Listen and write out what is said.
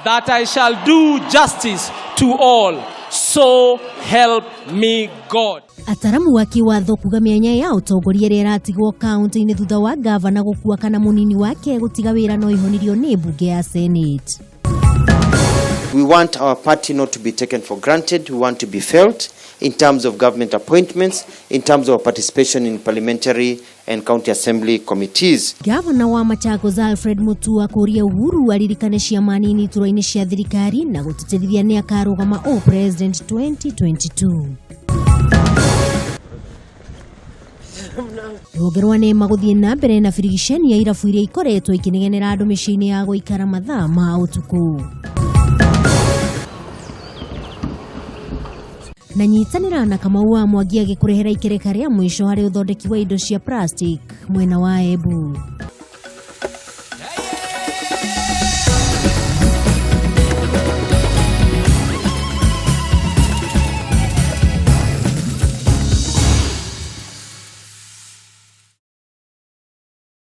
that I shall do justice to all, so help me God. Ataramu wa kiwatho kuga mĩanya ya ũtongoria ĩrĩa ĩratigwo kaunti-inĩ thutha wa gavana gũkua kana mũnini wake gũtiga wĩra no ihonirio nĩ mbunge ya Senate. We want our party not to be taken for granted. We want to be felt in terms of government appointments, in terms of participation in parliamentary and county assembly committees. Gavana wa Machakos Alfred Mutua kũria Uhuru aririkane ciama nini iturwa-inĩ cia thirikari na gũtĩtĩrithia nĩ akarũgama President 2022. Rũgerwa nĩ magũthiĩ na mbere na birigiceni ya irabu iria ikoretwo ikinengenera andũ mĩciĩ-inĩ ya gũikara mathaa ma ũtukũ. Na nyitanĩra na Kamau wa Mwangi agĩkũrehera ikereka rĩa mwisho harĩ ũthondeki wa indo cia plastic mwena wa Embu.